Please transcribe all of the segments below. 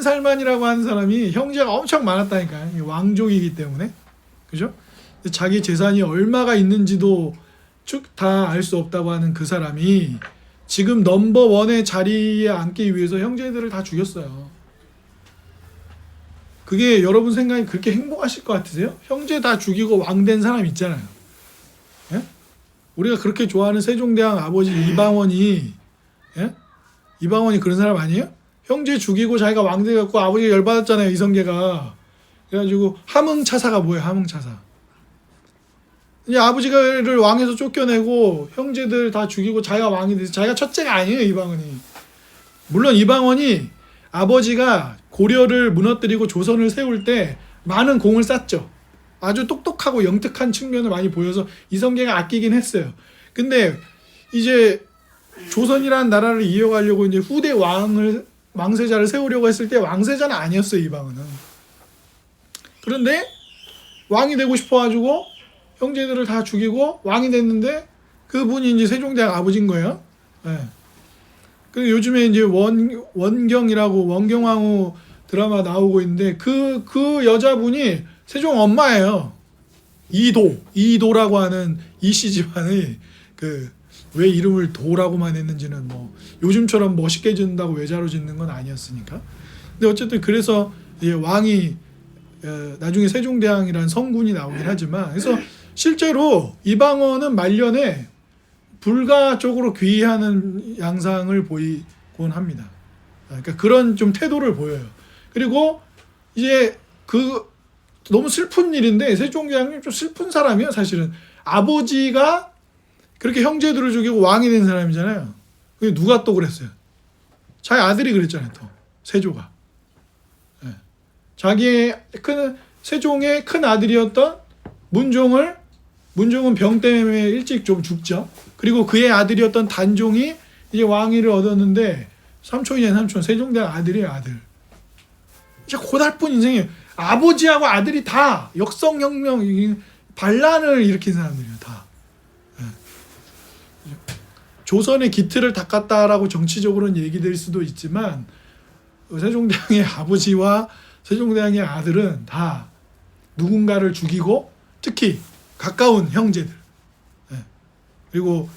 살만이라고 하는 사람이 형제가 엄청 많았다니까요. 왕족이기 때문에. 그죠? 자기 재산이 얼마가 있는지도 쭉 다 알 수 없다고 하는 그 사람이 지금 넘버원의 자리에 앉기 위해서 형제들을 다 죽였어요. 그게 여러분 생각이 그렇게 행복하실 것 같으세요? 형제 다 죽이고 왕 된 사람 있잖아요. 예? 우리가 그렇게 좋아하는 세종대왕 아버지 이방원이, 예? 이방원이 그런 사람 아니에요? 형제 죽이고 자기가 왕 돼갖고 아버지가 열받았잖아요, 이성계가. 그래가지고 함흥차사가 뭐예요? 함흥차사. 이제 아버지를 왕에서 쫓겨내고 형제들 다 죽이고 자기가 왕이 돼서 자기가 첫째가 아니에요, 이방원이. 물론 이방원이 아버지가 고려를 무너뜨리고 조선을 세울 때 많은 공을 쌓죠. 아주 똑똑하고 영특한 측면을 많이 보여서 이성계가 아끼긴 했어요. 근데 이제 조선이라는 나라를 이어가려고 이제 후대 왕세자를 세우려고 했을 때 왕세자는 아니었어요, 이방원은. 그런데 왕이 되고 싶어가지고 형제들을 다 죽이고 왕이 됐는데 그분이 이제 세종대왕 아버지인 거예요. 네. 그 요즘에 이제 원경이라고 원경왕후 드라마 나오고 있는데 그 여자분이 세종 엄마예요. 이도라고 하는 이씨 집안의 왜 이름을 도라고만 했는지는 뭐 요즘처럼 멋있게 짓는다고 외자로 짓는 건 아니었으니까. 근데 어쨌든 그래서 이제 왕이 나중에 세종대왕이라는 성군이 나오긴 하지만 그래서 실제로 이방원은 말년에 불가 쪽으로 귀의하는 양상을 보이곤 합니다. 그러니까 그런 좀 태도를 보여요. 그리고 이제 너무 슬픈 일인데 세종대왕이 좀 슬픈 사람이에요, 사실은. 아버지가 그렇게 형제들을 죽이고 왕이 된 사람이잖아요. 그게 누가 또 그랬어요? 자기 아들이 그랬잖아요, 또. 세조가. 네. 세종의 큰 아들이었던 문종은 병 때문에 일찍 좀 죽죠. 그리고 그의 아들이었던 단종이 이제 왕위를 얻었는데 삼촌 세종대왕 아들이에요, 아들. 진짜 고달픈 인생이에요. 아버지하고 아들이 다 역성혁명 반란을 일으킨 사람들이에요, 다. 네. 조선의 기틀을 닦았다라고 정치적으로는 얘기될 수도 있지만 세종대왕의 아버지와 세종대왕의 아들은 다 누군가를 죽이고 특히 가까운 형제들. 네. 그리고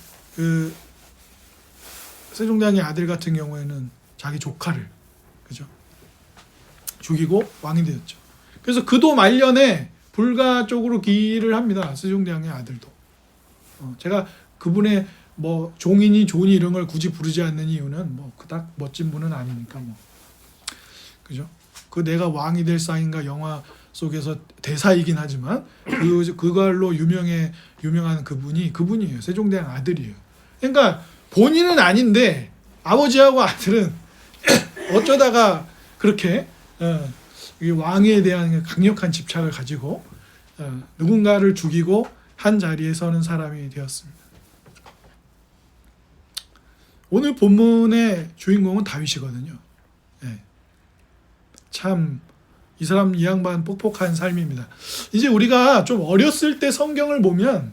세종대왕의 아들 같은 경우에는 자기 조카를 그죠? 죽이고 왕이 되었죠. 그래서 그도 말년에 불가 쪽으로 기를 합니다. 세종대왕의 아들도. 제가 그분의 뭐 종이니 존이 이런 걸 굳이 부르지 않는 이유는 뭐 그닥 멋진 분은 아니니까 뭐 그죠? 내가 왕이 될 상인가 영화 속에서 대사이긴 하지만 그걸로 유명한 그분이에요. 세종대왕 아들이에요. 그러니까 본인은 아닌데 아버지하고 아들은 어쩌다가 그렇게 왕에 대한 강력한 집착을 가지고 누군가를 죽이고 한 자리에 서는 사람이 되었습니다. 오늘 본문의 주인공은 다윗이거든요. 참 이 양반 뻑뻑한 삶입니다. 이제 우리가 좀 어렸을 때 성경을 보면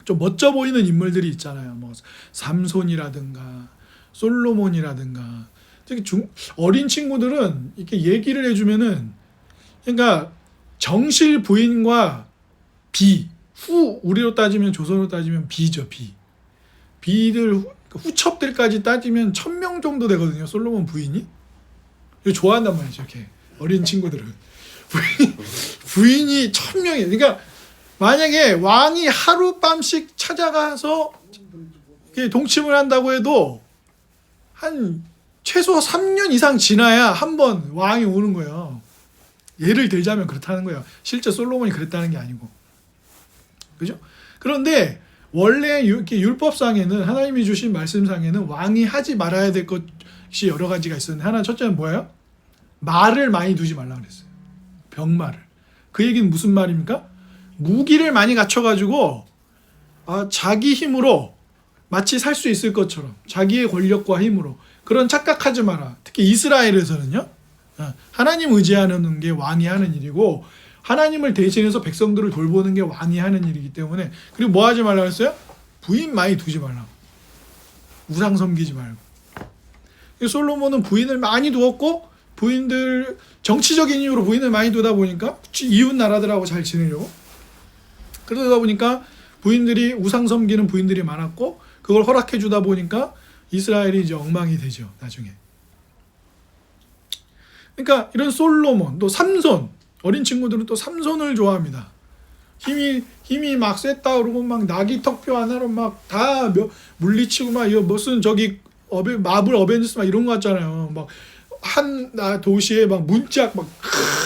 좀 멋져 보이는 인물들이 있잖아요. 뭐 삼손이라든가 솔로몬이라든가. 특히 어린 친구들은 이렇게 얘기를 해주면은 그러니까 정실 부인과 우리로 따지면 조선으로 따지면 비죠. 비들 후첩들까지 따지면 1000명 정도 되거든요. 솔로몬 부인이. 좋아한단 말이죠. 이렇게 어린 친구들은 부인이 1000명이에요. 그러니까 만약에 왕이 하룻밤씩 찾아가서 동침을 한다고 해도 한 최소 3년 이상 지나야 한 번 왕이 오는 거예요. 예를 들자면 그렇다는 거예요. 실제 솔로몬이 그랬다는 게 아니고. 그죠? 그런데 원래 이렇게 율법상에는 하나님이 주신 말씀상에는 왕이 하지 말아야 될 것이 여러 가지가 있었는데 하나 첫째는 뭐예요? 말을 많이 두지 말라 그랬어요. 병말을. 그 얘기는 무슨 말입니까? 무기를 많이 갖춰가지고 자기 힘으로 마치 살 수 있을 것처럼 자기의 권력과 힘으로 그런 착각하지 마라. 특히 이스라엘에서는요. 하나님 의지하는 게 왕이 하는 일이고 하나님을 대신해서 백성들을 돌보는 게 왕이 하는 일이기 때문에 그리고 뭐 하지 말라 그랬어요? 부인 많이 두지 말라고. 우상 섬기지 말고. 솔로몬은 부인을 많이 두었고 부인들 정치적인 이유로 부인을 많이 두다 보니까 이웃 나라들하고 잘 지내려고 그러다 보니까 부인들이 우상 섬기는 부인들이 많았고 그걸 허락해 주다 보니까 이스라엘이 이제 엉망이 되죠 나중에. 그러니까 이런 솔로몬 또 삼손 어린 친구들은 또 삼손을 좋아합니다. 힘이 막 셌다 그러고 막 나귀 턱뼈 하나로 막 다 물리치고 막 이거 무슨 저기 마블 어벤져스 막 이런 거 같잖아요. 막 한 도시에 막 문짝 막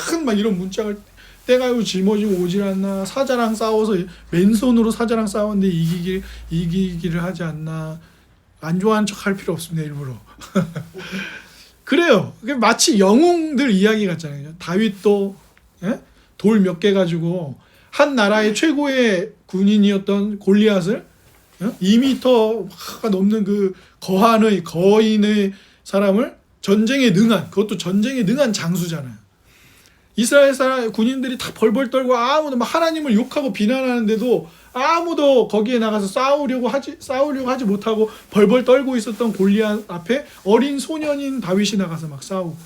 큰 막 이런 문짝을 떼가지고 짊어지고 오질 않나. 사자랑 싸워서 맨손으로 사자랑 싸웠는데 이기기를 하지 않나. 안 좋아하는 척 할 필요 없습니다 일부러. 그래요. 마치 영웅들 이야기 같잖아요. 다윗도 돌 몇 개 가지고 한 나라의 최고의 군인이었던 골리앗을 2m가 넘는 그 거인의 사람을 전쟁에 능한 그것도 전쟁에 능한 장수잖아요. 이스라엘 사람 군인들이 다 벌벌 떨고 아무도 막 하나님을 욕하고 비난하는데도 아무도 거기에 나가서 싸우려고 하지 못하고 벌벌 떨고 있었던 골리앗 앞에 어린 소년인 다윗이 나가서 막 싸우고.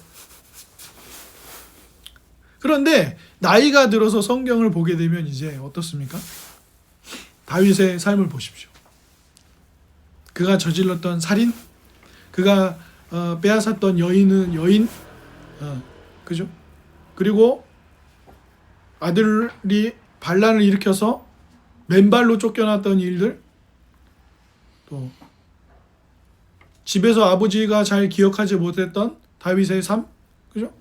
그런데 나이가 들어서 성경을 보게 되면 이제 어떻습니까? 다윗의 삶을 보십시오. 그가 저질렀던 살인, 그가 빼앗았던 여인, 그죠? 그리고 아들이 반란을 일으켜서 맨발로 쫓겨났던 일들, 또 집에서 아버지가 잘 기억하지 못했던 다윗의 삶, 그죠?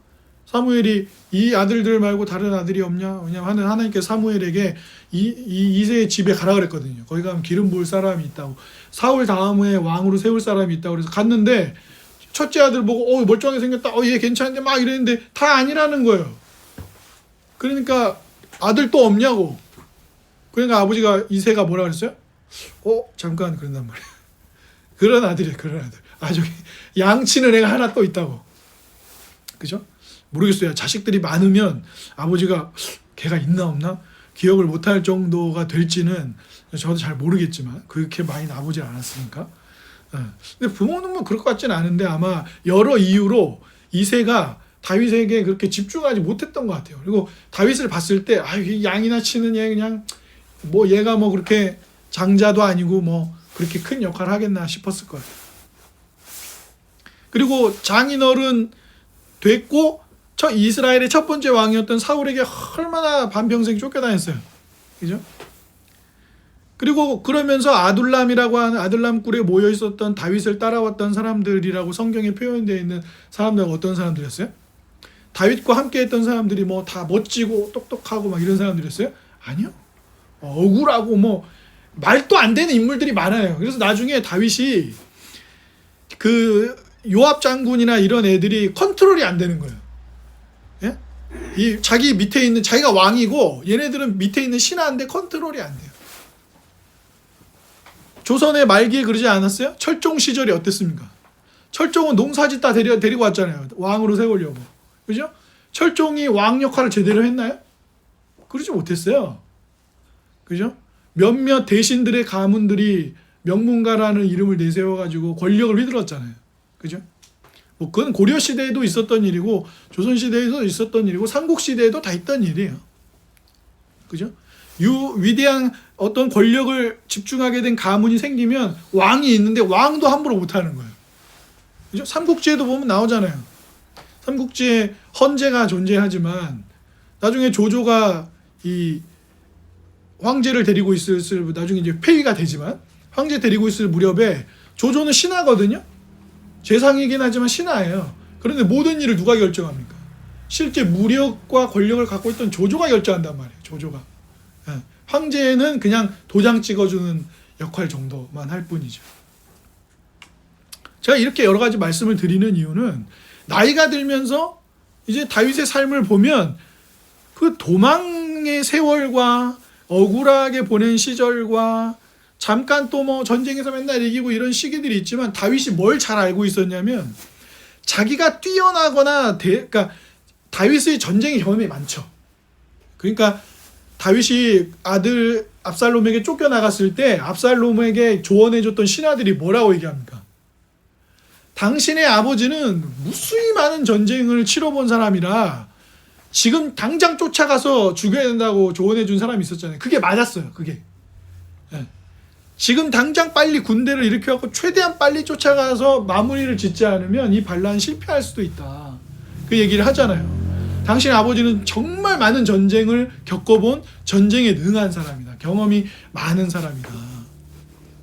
사무엘이 이 아들들 말고 다른 아들이 없냐? 왜냐하면 하나님께서 사무엘에게 이새의 집에 가라 그랬거든요. 거기 가면 기름 부을 사람이 있다고. 사울 다음에 왕으로 세울 사람이 있다고 그래서 갔는데 첫째 아들 보고 멀쩡하게 생겼다. 얘 괜찮은데 막 이랬는데 다 아니라는 거예요. 그러니까 아들 또 없냐고. 그러니까 아버지가 이새가 뭐라 그랬어요? 잠깐 그런단 말이야. 그런 아들이에요. 그런 아들. 저기 양치는 애가 하나 또 있다고. 그죠? 모르겠어요. 자식들이 많으면 아버지가 걔가 있나 없나 기억을 못할 정도가 될지는 저도 잘 모르겠지만 그렇게 많이 나보질 않았으니까. 근데 부모는 뭐 그럴 것 같지는 않은데 아마 여러 이유로 이새가 다윗에게 그렇게 집중하지 못했던 것 같아요. 그리고 다윗을 봤을 때 양이나 치는 얘 그냥 뭐 얘가 뭐 그렇게 장자도 아니고 뭐 그렇게 큰 역할을 하겠나 싶었을 거예요. 그리고 장인어른 됐고 이스라엘의 첫 번째 왕이었던 사울에게 얼마나 반평생 쫓겨다녔어요. 그죠? 그리고 그러면서 아둘람이라고 하는 아둘람 굴에 모여 있었던 다윗을 따라왔던 사람들이라고 성경에 표현되어 있는 사람들은 어떤 사람들이었어요? 다윗과 함께 했던 사람들이 뭐 다 멋지고 똑똑하고 막 이런 사람들이었어요? 아니요. 억울하고 뭐 말도 안 되는 인물들이 많아요. 그래서 나중에 다윗이 그 요압 장군이나 이런 애들이 컨트롤이 안 되는 거예요. 예? 이 자기 밑에 있는 자기가 왕이고 얘네들은 밑에 있는 신하인데 컨트롤이 안 돼요. 조선의 말기에 그러지 않았어요? 철종 시절이 어땠습니까? 철종은 농사짓다 데리고 왔잖아요. 왕으로 세우려고. 그죠? 철종이 왕 역할을 제대로 했나요? 그러지 못했어요. 그죠? 몇몇 대신들의 가문들이 명문가라는 이름을 내세워가지고 권력을 휘둘렀잖아요. 그죠? 뭐 그건 고려 시대에도 있었던 일이고 조선 시대에도 있었던 일이고 삼국 시대에도 다 있던 일이에요. 그죠? 위대한 어떤 권력을 집중하게 된 가문이 생기면 왕이 있는데 왕도 함부로 못하는 거예요. 그죠? 삼국지에도 보면 나오잖아요. 삼국지에 헌제가 존재하지만 나중에 조조가 이 황제를 데리고 있을 나중에 이제 폐위가 되지만 황제 데리고 있을 무렵에 조조는 신하거든요. 재상이긴 하지만 신하예요. 그런데 모든 일을 누가 결정합니까? 실제 무력과 권력을 갖고 있던 조조가 결정한단 말이에요. 조조가. 황제는 그냥 도장 찍어주는 역할 정도만 할 뿐이죠. 제가 이렇게 여러 가지 말씀을 드리는 이유는 나이가 들면서 이제 다윗의 삶을 보면 그 도망의 세월과 억울하게 보낸 시절과 잠깐 또 뭐 전쟁에서 맨날 이기고 이런 시기들이 있지만 다윗이 뭘 잘 알고 있었냐면 자기가 뛰어나거나 그러니까 다윗의 전쟁의 경험이 많죠. 그러니까 다윗이 아들 압살롬에게 쫓겨나갔을 때 압살롬에게 조언해줬던 신하들이 뭐라고 얘기합니까? 당신의 아버지는 무수히 많은 전쟁을 치러본 사람이라 지금 당장 쫓아가서 죽여야 된다고 조언해 준 사람이 있었잖아요. 그게 맞았어요. 그게. 예. 지금 당장 빨리 군대를 일으켜갖고 최대한 빨리 쫓아가서 마무리를 짓지 않으면 이 반란 실패할 수도 있다. 그 얘기를 하잖아요. 당신 아버지는 정말 많은 전쟁을 겪어본 전쟁에 능한 사람이다. 경험이 많은 사람이다.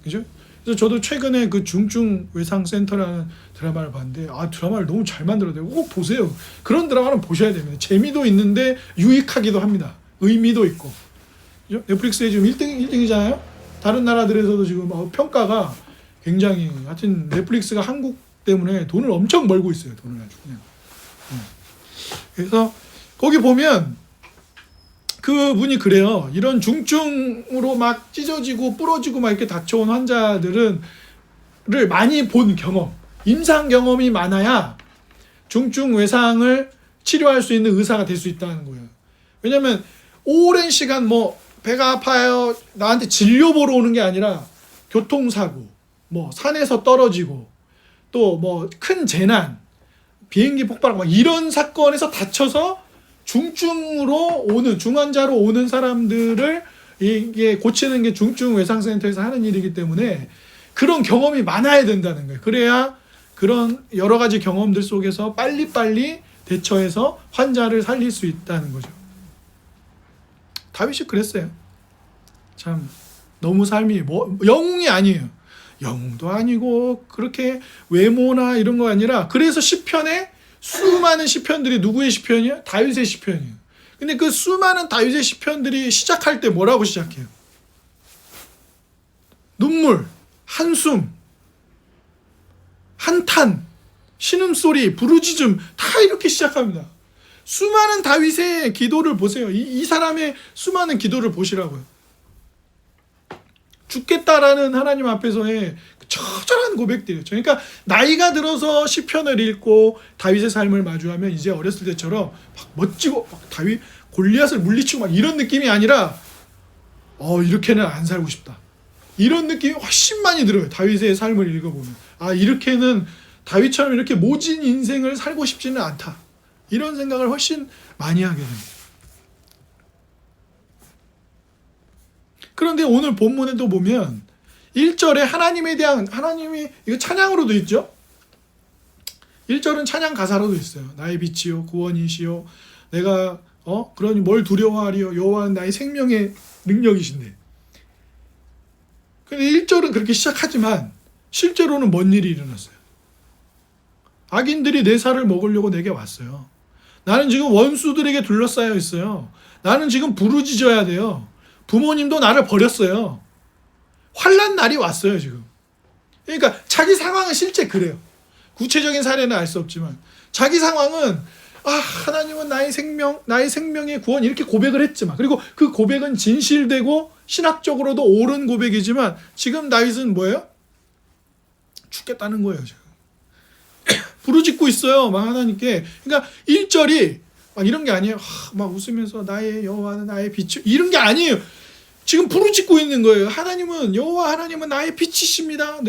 그죠? 그래서 저도 최근에 그 중증외상센터라는 드라마를 봤는데 드라마를 너무 잘 만들어요. 꼭 보세요. 그런 드라마는 보셔야 됩니다. 재미도 있는데 유익하기도 합니다. 의미도 있고. 그죠? 넷플릭스에 지금 1등이잖아요. 다른 나라들에서도 지금 평가가 굉장히 하여튼 넷플릭스가 한국 때문에 돈을 엄청 벌고 있어요. 돈을 아주 그냥. 그래서 거기 보면 그분이 그래요. 이런 중증으로 막 찢어지고 부러지고 막 이렇게 다쳐온 환자들을 많이 본 경험, 임상 경험이 많아야 중증 외상을 치료할 수 있는 의사가 될 수 있다는 거예요. 왜냐면 오랜 시간 뭐 배가 아파요 나한테 진료 보러 오는 게 아니라 교통사고, 뭐 산에서 떨어지고 또 뭐 큰 재난, 비행기 폭발 막 이런 사건에서 다쳐서 중증으로 오는 중환자로 오는 사람들을 이게 고치는 게 중증 외상센터에서 하는 일이기 때문에 그런 경험이 많아야 된다는 거예요. 그래야 그런 여러 가지 경험들 속에서 빨리빨리 대처해서 환자를 살릴 수 있다는 거죠. 다윗이 그랬어요. 참 너무 삶이 뭐 영웅이 아니에요. 영웅도 아니고 그렇게 외모나 이런 거 아니라 그래서 시편에 수많은 시편들이 누구의 시편이에요? 다윗의 시편이에요. 근데 그 수많은 다윗의 시편들이 시작할 때 뭐라고 시작해요? 눈물, 한숨, 한탄, 신음소리, 부르짖음 다 이렇게 시작합니다. 수많은 다윗의 기도를 보세요. 이 사람의 수많은 기도를 보시라고요. 죽겠다라는 하나님 앞에서의 처절한 고백들이에요. 그러니까 나이가 들어서 시편을 읽고 다윗의 삶을 마주하면 이제 어렸을 때처럼 막 멋지고 막 다윗 골리앗을 물리치고 막 이런 느낌이 아니라 이렇게는 안 살고 싶다. 이런 느낌이 훨씬 많이 들어요. 다윗의 삶을 읽어보면 이렇게는 다윗처럼 이렇게 모진 인생을 살고 싶지는 않다. 이런 생각을 훨씬 많이 하게 됩니다. 그런데 오늘 본문에도 보면 1절에 하나님에 대한 하나님이 이거 찬양으로도 있죠. 1절은 찬양 가사로도 있어요. 나의 빛이요 구원이시요 내가 그러니 뭘 두려워하리요 여호와는 나의 생명의 능력이신데. 근데 1절은 그렇게 시작하지만 실제로는 뭔 일이 일어났어요. 악인들이 내 살을 먹으려고 내게 왔어요. 나는 지금 원수들에게 둘러싸여 있어요. 나는 지금 부르짖어야 돼요. 부모님도 나를 버렸어요. 환난 날이 왔어요 지금. 그러니까 자기 상황은 실제 그래요. 구체적인 사례는 알 수 없지만 자기 상황은 하나님은 나의 생명의 구원 이렇게 고백을 했지만 그리고 그 고백은 진실되고 신학적으로도 옳은 고백이지만 지금 다윗은 뭐예요? 죽겠다는 거예요 지금. 부르짖고 있어요 막 하나님께. 그러니까 1절이 막 이런 게 아니에요. 막 웃으면서 나의 여호와는 나의 빛이 이런 게 아니에요. 지금 부르짖고 있는 거예요. 하나님은 여호와 하나님은 나의 빛이십니다.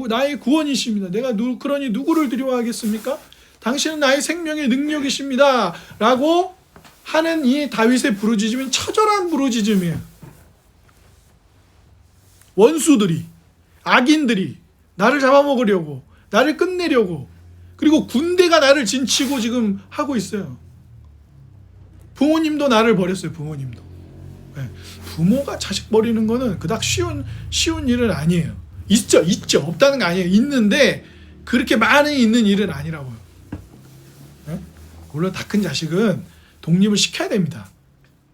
나의 구원이십니다. 내가 그러니 누구를 두려워하겠습니까? 당신은 나의 생명의 능력이십니다. 라고 하는 이 다윗의 부르짖음은 처절한 부르짖음이에요. 원수들이 악인들이 나를 잡아먹으려고 나를 끝내려고 그리고 군대가 나를 진치고 지금 하고 있어요. 부모님도 나를 버렸어요. 부모님도. 네. 부모가 자식 버리는 거는 그닥 쉬운 일은 아니에요. 있죠. 없다는 거 아니에요. 있는데 그렇게 많이 있는 일은 아니라고요. 네? 물론 다 큰 자식은 독립을 시켜야 됩니다.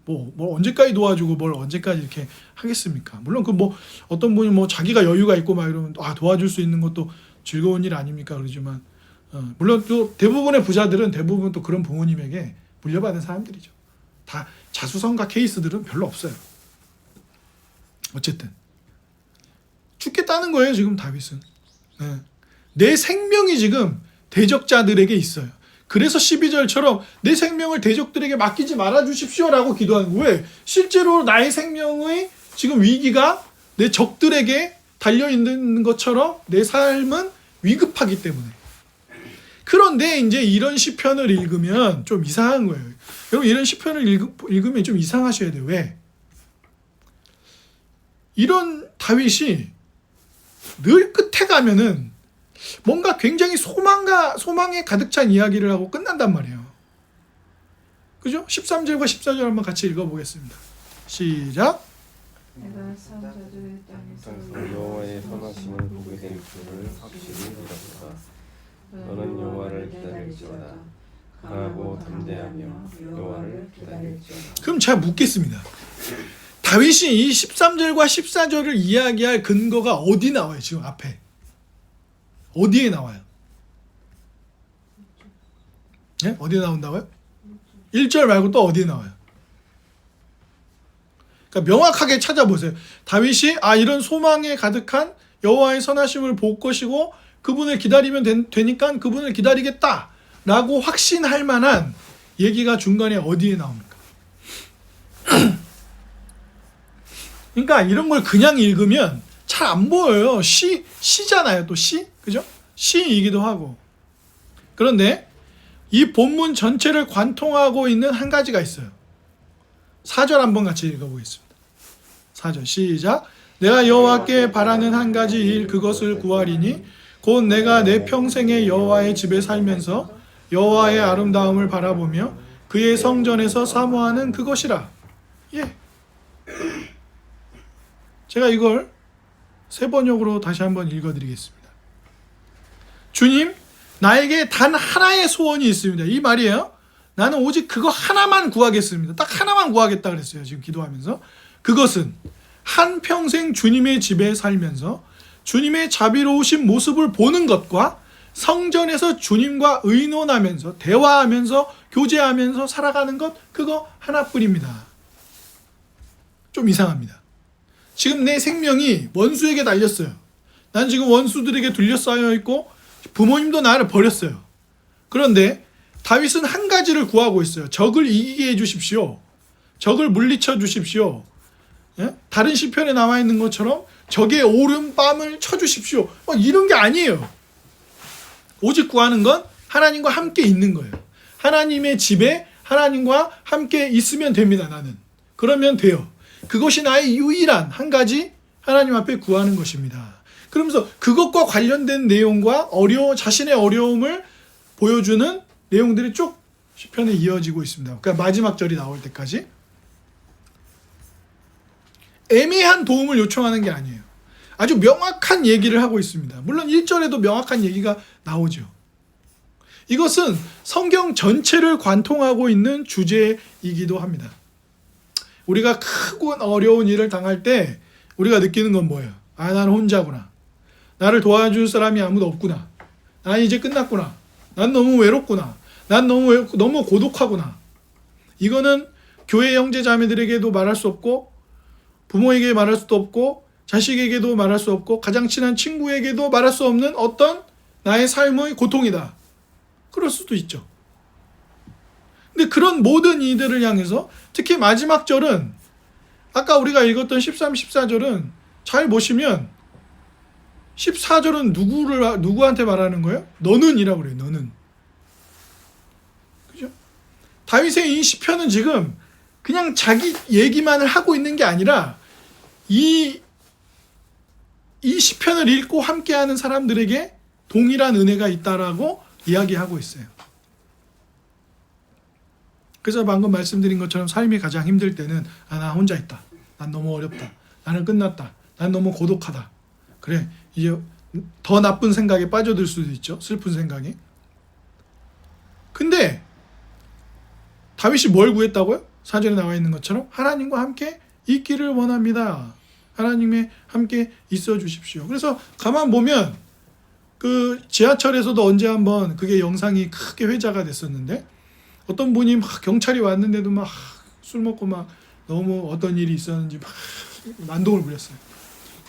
뭐 언제까지 도와주고 뭘 언제까지 이렇게 하겠습니까? 물론 어떤 분이 자기가 여유가 있고 막 이러면 도와줄 수 있는 것도 즐거운 일 아닙니까? 그러지만 물론 또 대부분의 부자들은 대부분 또 그런 부모님에게 물려받은 사람들이죠. 다 자수성가 케이스들은 별로 없어요. 어쨌든 죽겠다는 거예요 지금 다윗은. 네. 내 생명이 지금 대적자들에게 있어요. 그래서 12절처럼 내 생명을 대적들에게 맡기지 말아 주십시오라고 기도하는 거예요. 왜? 실제로 나의 생명의 지금 위기가 내 적들에게 달려있는 것처럼 내 삶은 위급하기 때문에. 그런데 이제 이런 시편을 읽으면 좀 이상한 거예요. 여러분 이런 시편을 읽으면 좀 이상하셔야 돼요. 왜? 이런 다윗이 늘 끝에 가면은 뭔가 굉장히 소망에 가득 찬 이야기를 하고 끝난단 말이에요. 그죠? 13절과 14절 한번 같이 읽어보겠습니다. 시작. 내가 산자들 땅에서 여호와의 선하심을 보게 될 줄을 확실히 믿었다. 너는 여호와를 기다릴지어다. 강하고 담대하며 여호와를 기다릴지어다. 그럼 제가 묻겠습니다. 다윗이 이 13절과 14절을 이야기할 근거가 어디 나와요? 지금 앞에 어디에 나와요? 네? 어디에 나온다고요? 1절 말고 또 어디에 나와요? 그러니까 명확하게 찾아보세요. 다윗이 이런 소망에 가득한 여호와의 선하심을 볼 것이고 그분을 기다리면 되니까 그분을 기다리겠다 라고 확신할 만한 얘기가 중간에 어디에 나옵니까? 그러니까 이런 걸 그냥 읽으면 잘 안 보여요. 시잖아요. 또 시? 그죠? 시이기도 하고. 그런데 이 본문 전체를 관통하고 있는 한 가지가 있어요. 4절 한번 같이 읽어보겠습니다. 4절 시작. 내가 여호와께 바라는 한 가지 일 그것을 구하리니 곧 내가 내 평생에 여호와의 집에 살면서 여호와의 아름다움을 바라보며 그의 성전에서 사모하는 그것이라. 예. 제가 이걸 새 번역으로 다시 한번 읽어드리겠습니다. 주님, 나에게 단 하나의 소원이 있습니다. 이 말이에요. 나는 오직 그거 하나만 구하겠습니다. 딱 하나만 구하겠다 그랬어요. 지금 기도하면서. 그것은 한평생 주님의 집에 살면서 주님의 자비로우신 모습을 보는 것과 성전에서 주님과 의논하면서 대화하면서 교제하면서 살아가는 것, 그거 하나뿐입니다. 좀 이상합니다. 지금 내 생명이 원수에게 달렸어요. 난 지금 원수들에게 둘러싸여 있고 부모님도 나를 버렸어요. 그런데 다윗은 한 가지를 구하고 있어요. 적을 이기게 해주십시오. 적을 물리쳐 주십시오. 예? 다른 시편에 나와 있는 것처럼 적의 오른밤을 쳐주십시오. 이런 게 아니에요. 오직 구하는 건 하나님과 함께 있는 거예요. 하나님의 집에 하나님과 함께 있으면 됩니다. 나는. 그러면 돼요. 그것이 나의 유일한 한 가지 하나님 앞에 구하는 것입니다. 그러면서 그것과 관련된 내용과 자신의 어려움을 보여주는 내용들이 쭉 시편에 이어지고 있습니다. 그러니까 마지막 절이 나올 때까지 애매한 도움을 요청하는 게 아니에요. 아주 명확한 얘기를 하고 있습니다. 물론 1절에도 명확한 얘기가 나오죠. 이것은 성경 전체를 관통하고 있는 주제이기도 합니다. 우리가 크고 어려운 일을 당할 때 우리가 느끼는 건 뭐예요? 나는 혼자구나. 나를 도와줄 사람이 아무도 없구나. 난 이제 끝났구나. 난 너무 외롭구나. 난 너무 고독하구나. 이거는 교회 형제 자매들에게도 말할 수 없고 부모에게 말할 수도 없고 자식에게도 말할 수 없고 가장 친한 친구에게도 말할 수 없는 어떤 나의 삶의 고통이다. 그럴 수도 있죠. 근데 그런 모든 이들을 향해서 특히 마지막 절은 아까 우리가 읽었던 13, 14절은 잘 보시면 14절은 누구한테 말하는 거예요? 너는 이라고 그래요. 너는. 그죠? 다윗의 이 시편은 지금 그냥 자기 얘기만을 하고 있는 게 아니라 이 시편을 읽고 함께하는 사람들에게 동일한 은혜가 있다라고 이야기하고 있어요. 그래서 방금 말씀드린 것처럼 삶이 가장 힘들 때는 나 혼자 있다. 난 너무 어렵다. 나는 끝났다. 난 너무 고독하다. 그래, 이제 더 나쁜 생각에 빠져들 수도 있죠. 슬픈 생각에. 근데 다윗이 뭘 구했다고요? 사전에 나와 있는 것처럼 하나님과 함께 있기를 원합니다. 하나님의 함께 있어 주십시오. 그래서 가만 보면 그 지하철에서도 언제 한번 그게 영상이 크게 회자가 됐었는데 어떤 분이 막 경찰이 왔는데도 막 술 먹고 막 너무 어떤 일이 있었는지 막 난동을 부렸어요.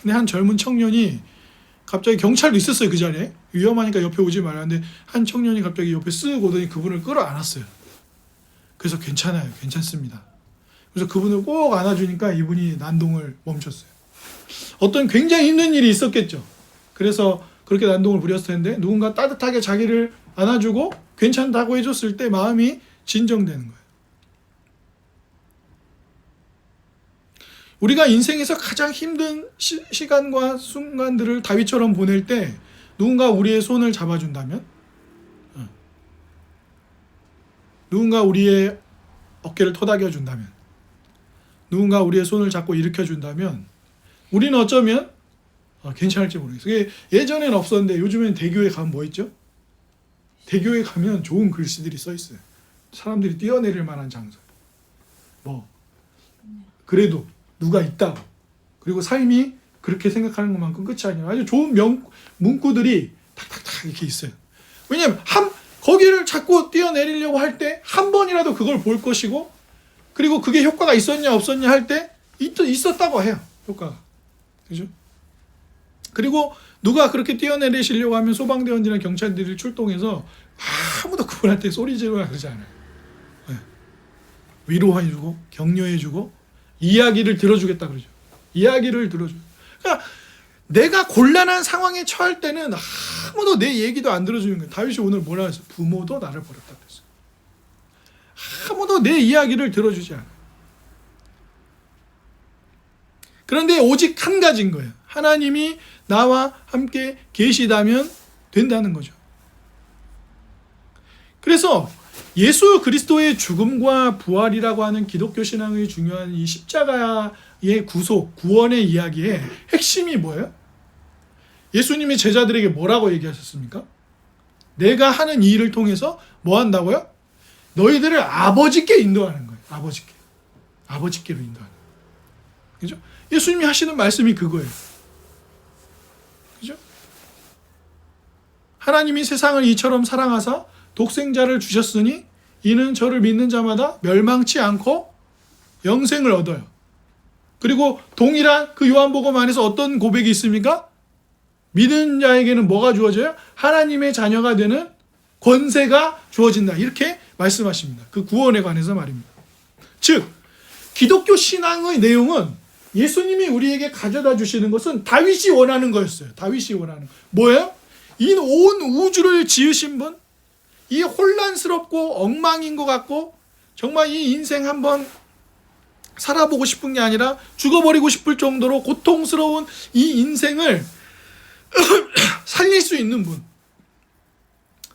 근데 한 젊은 청년이 갑자기 경찰도 있었어요. 그 자리에. 위험하니까 옆에 오지 말라는데 한 청년이 갑자기 옆에 쓱 오더니 그분을 끌어안았어요. 그래서 괜찮아요. 괜찮습니다. 그래서 그분을 꼭 안아주니까 이분이 난동을 멈췄어요. 어떤 굉장히 힘든 일이 있었겠죠. 그래서 그렇게 난동을 부렸을 텐데 누군가 따뜻하게 자기를 안아주고 괜찮다고 해줬을 때 마음이 진정되는 거예요. 우리가 인생에서 가장 힘든 시간과 순간들을 다윗처럼 보낼 때 누군가 우리의 손을 잡아준다면, 누군가 우리의 어깨를 토닥여준다면, 누군가 우리의 손을 잡고 일으켜준다면 우리는 어쩌면 괜찮을지 모르겠어요. 예전엔 없었는데 요즘엔 대교에 가면 뭐 있죠? 대교에 가면 좋은 글씨들이 써 있어요. 사람들이 뛰어내릴 만한 장소. 그래도 누가 있다고. 그리고 삶이 그렇게 생각하는 것만큼 끝이 아니라 아주 좋은 문구들이 탁탁탁 이렇게 있어요. 왜냐하면 거기를 자꾸 뛰어내리려고 할 때 한 번이라도 그걸 볼 것이고, 그리고 그게 효과가 있었냐 없었냐 할 때 있었다고 해요. 효과가. 그죠? 그리고 누가 그렇게 뛰어내리시려고 하면 소방대원이나 경찰들이 출동해서 아무도 그분한테 소리 지르거나 그러지 않아요. 네. 위로해주고 격려해주고 이야기를 들어주겠다 그러죠. 이야기를 들어줘. 그러니까 내가 곤란한 상황에 처할 때는 아무도 내 얘기도 안 들어주는 거예요. 다윗이 오늘 뭐라 했어요? 부모도 나를 버렸다 그랬어요. 아무도 내 이야기를 들어주지 않아요. 그런데 오직 한 가지인 거예요. 하나님이 나와 함께 계시다면 된다는 거죠. 그래서 예수 그리스도의 죽음과 부활이라고 하는 기독교 신앙의 중요한 이 십자가의 구속, 구원의 이야기의 핵심이 뭐예요? 예수님이 제자들에게 뭐라고 얘기하셨습니까? 내가 하는 이 일을 통해서 뭐 한다고요? 너희들을 아버지께 인도하는 거예요. 아버지께로 인도하는 거예요. 그죠? 예수님이 하시는 말씀이 그거예요. 그죠? 하나님이 세상을 이처럼 사랑하사 독생자를 주셨으니 이는 저를 믿는 자마다 멸망치 않고 영생을 얻어요. 그리고 동일한 그 요한복음 안에서 어떤 고백이 있습니까? 믿는 자에게는 뭐가 주어져요? 하나님의 자녀가 되는 권세가 주어진다. 이렇게 말씀하십니다. 그 구원에 관해서 말입니다. 즉 기독교 신앙의 내용은 예수님이 우리에게 가져다 주시는 것은 다윗이 원하는 거였어요. 다윗이 원하는 거. 뭐예요? 이 온 우주를 지으신 분, 이 혼란스럽고 엉망인 것 같고 정말 이 인생 한번 살아보고 싶은 게 아니라 죽어버리고 싶을 정도로 고통스러운 이 인생을 살릴 수 있는 분,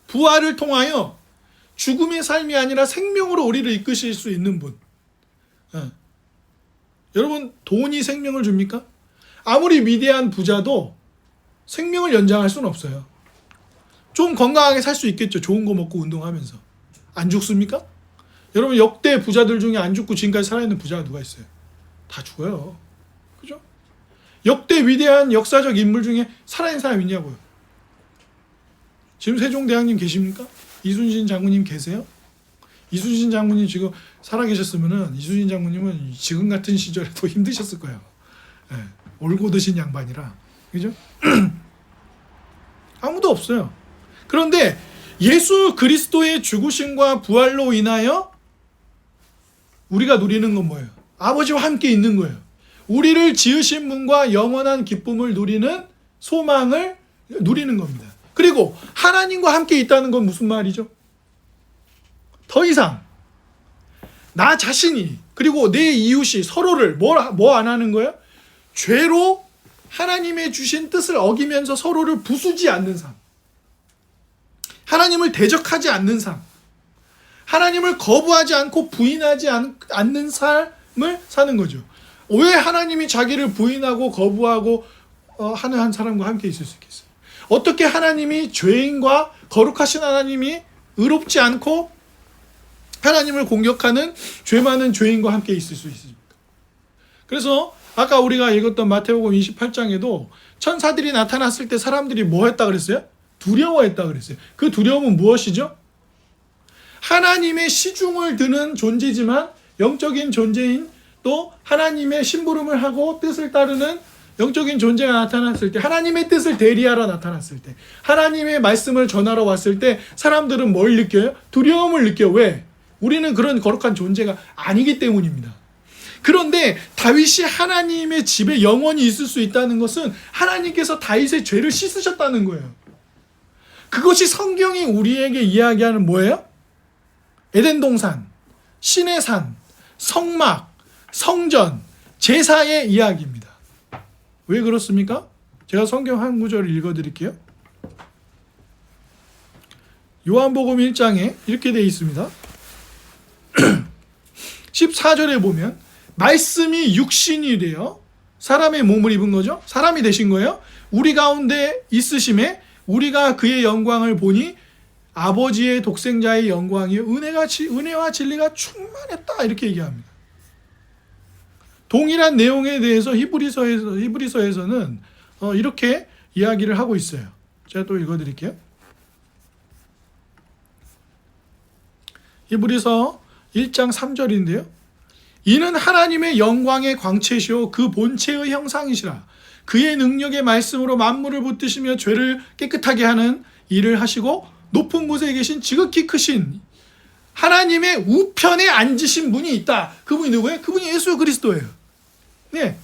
부활을 통하여 죽음의 삶이 아니라 생명으로 우리를 이끄실 수 있는 분. 여러분, 돈이 생명을 줍니까? 아무리 위대한 부자도 생명을 연장할 수는 없어요. 좀 건강하게 살 수 있겠죠. 좋은 거 먹고 운동하면서. 안 죽습니까? 여러분, 역대 부자들 중에 안 죽고 지금까지 살아있는 부자가 누가 있어요? 다 죽어요. 그죠? 역대 위대한 역사적 인물 중에 살아있는 사람 있냐고요. 지금 세종대왕님 계십니까? 이순신 장군님 계세요? 이순신 장군님 지금 살아계셨으면은 이순신 장군님은 지금 같은 시절에도 힘드셨을 거예요. 네, 올고 드신 양반이라. 그죠? 아무도 없어요. 그런데 예수 그리스도의 죽으심과 부활로 인하여 우리가 누리는 건 뭐예요? 아버지와 함께 있는 거예요. 우리를 지으신 분과 영원한 기쁨을 누리는 소망을 누리는 겁니다. 그리고 하나님과 함께 있다는 건 무슨 말이죠? 더 이상 나 자신이 그리고 내 이웃이 서로를 뭐 안 하는 거예요? 죄로 하나님의 주신 뜻을 어기면서 서로를 부수지 않는 삶, 하나님을 대적하지 않는 삶, 하나님을 거부하지 않고 부인하지 않는 삶을 사는 거죠. 왜 하나님이 자기를 부인하고 거부하고 하는 한 사람과 함께 있을 수 있겠어요? 어떻게 하나님이 죄인과 거룩하신 하나님이 의롭지 않고 하나님을 공격하는 죄 많은 죄인과 함께 있을 수 있습니까? 그래서 아까 우리가 읽었던 마태복음 28장에도 천사들이 나타났을 때 사람들이 뭐 했다 그랬어요? 두려워했다 그랬어요. 그 두려움은 무엇이죠? 하나님의 시중을 드는 존재지만 영적인 존재인 또 하나님의 심부름을 하고 뜻을 따르는 영적인 존재가 나타났을 때, 하나님의 뜻을 대리하러 나타났을 때, 하나님의 말씀을 전하러 왔을 때 사람들은 뭘 느껴요? 두려움을 느껴요. 왜? 우리는 그런 거룩한 존재가 아니기 때문입니다. 그런데 다윗이 하나님의 집에 영원히 있을 수 있다는 것은 하나님께서 다윗의 죄를 씻으셨다는 거예요. 그것이 성경이 우리에게 이야기하는 뭐예요? 에덴 동산, 신의 산, 성막, 성전, 제사의 이야기입니다. 왜 그렇습니까? 제가 성경 한 구절을 읽어드릴게요. 요한복음 1장에 이렇게 되어 있습니다. 14절에 보면 말씀이 육신이 되어 사람의 몸을 입은 거죠. 사람이 되신 거예요. 우리 가운데 있으심에 우리가 그의 영광을 보니 아버지의 독생자의 영광이 은혜와 진리가 충만했다 이렇게 얘기합니다. 동일한 내용에 대해서 히브리서에서는 이렇게 이야기를 하고 있어요. 제가 또 읽어드릴게요. 히브리서 1장 3절인데요. 이는 하나님의 영광의 광채시오 그 본체의 형상이시라. 그의 능력의 말씀으로 만물을 붙드시며 죄를 깨끗하게 하는 일을 하시고 높은 곳에 계신 지극히 크신 하나님의 우편에 앉으신 분이 있다. 그분이 누구예요? 그분이 예수 그리스도예요. 네.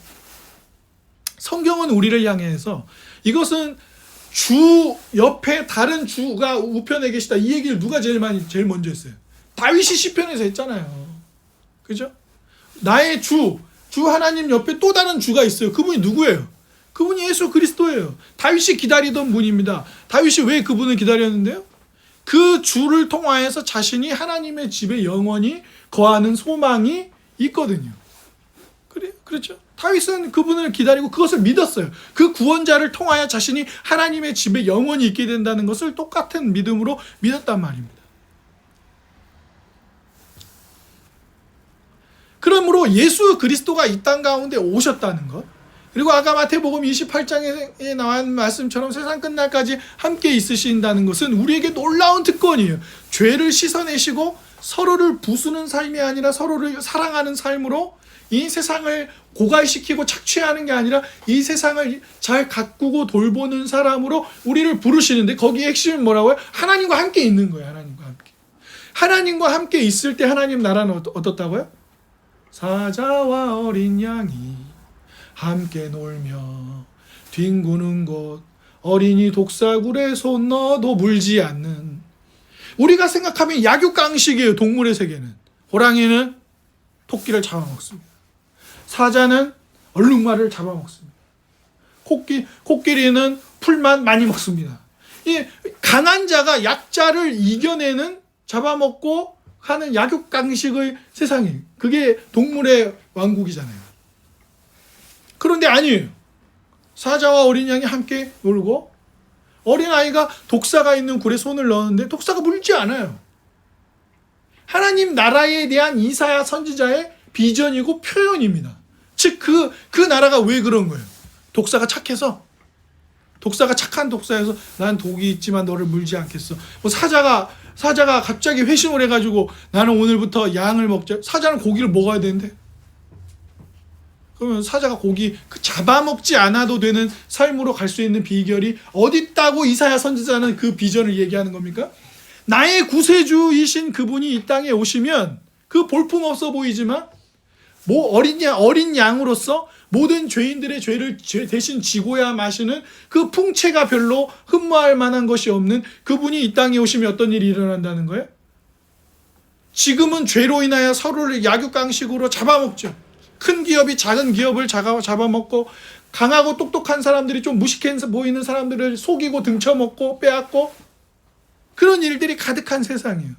성경은 우리를 향해서 이것은 주 옆에 다른 주가 우편에 계시다. 이 얘기를 누가 제일 먼저 했어요? 다윗이 시편에서 했잖아요. 그죠? 나의 주 하나님 옆에 또 다른 주가 있어요. 그분이 누구예요? 그분이 예수 그리스도예요. 다윗이 기다리던 분입니다. 다윗이 왜 그분을 기다렸는데요? 그 주를 통하여서 자신이 하나님의 집에 영원히 거하는 소망이 있거든요. 그렇죠? 다윗은 그분을 기다리고 그것을 믿었어요. 그 구원자를 통하여 자신이 하나님의 집에 영원히 있게 된다는 것을 똑같은 믿음으로 믿었단 말입니다. 그러므로 예수 그리스도가 이 땅 가운데 오셨다는 것, 그리고 아까 마태복음 28장에 나온 말씀처럼 세상 끝날까지 함께 있으신다는 것은 우리에게 놀라운 특권이에요. 죄를 씻어내시고 서로를 부수는 삶이 아니라 서로를 사랑하는 삶으로 이 세상을 고갈시키고 착취하는 게 아니라 이 세상을 잘 가꾸고 돌보는 사람으로 우리를 부르시는데, 거기에 핵심이 뭐라고요? 하나님과 함께 있는 거예요. 하나님과 함께 있을 때 하나님 나라는 어떻다고요? 사자와 어린 양이 함께 놀며 뒹구는 곳, 어린이 독사굴에 손 넣어도 물지 않는. 우리가 생각하면 약육강식이에요. 동물의 세계는. 호랑이는 토끼를 잡아먹습니다. 사자는 얼룩말을 잡아먹습니다. 코끼리는 풀만 많이 먹습니다. 이 강한 자가 약자를 이겨내는, 잡아먹고 하는 약육강식의 세상이에요. 그게 동물의 왕국이잖아요. 그런데 아니에요. 사자와 어린 양이 함께 놀고 어린아이가 독사가 있는 굴에 손을 넣었는데 독사가 물지 않아요. 하나님 나라에 대한 이사야 선지자의 비전이고 표현입니다. 즉 그 나라가 왜 그런 거예요? 독사가 착해서, 독사가 착한 독사여서 난 독이 있지만 너를 물지 않겠어. 뭐 사자가 갑자기 회심을 해가지고 나는 오늘부터 양을 먹자. 사자는 고기를 먹어야 되는데, 그러면 사자가 고기 잡아먹지 않아도 되는 삶으로 갈 수 있는 비결이 어디 있다고 이사야 선지자는 그 비전을 얘기하는 겁니까? 나의 구세주이신 그분이 이 땅에 오시면 그 볼품없어 보이지만 어린 양으로서 모든 죄인들의 죄를 대신 지고야 마시는 그 풍채가 별로 흠모할 만한 것이 없는 그분이 이 땅에 오시면 어떤 일이 일어난다는 거예요? 지금은 죄로 인하여 서로를 약육강식으로 잡아먹죠. 큰 기업이 작은 기업을 잡아먹고, 강하고 똑똑한 사람들이 좀 무식해 보이는 사람들을 속이고 등쳐먹고 빼앗고, 그런 일들이 가득한 세상이에요.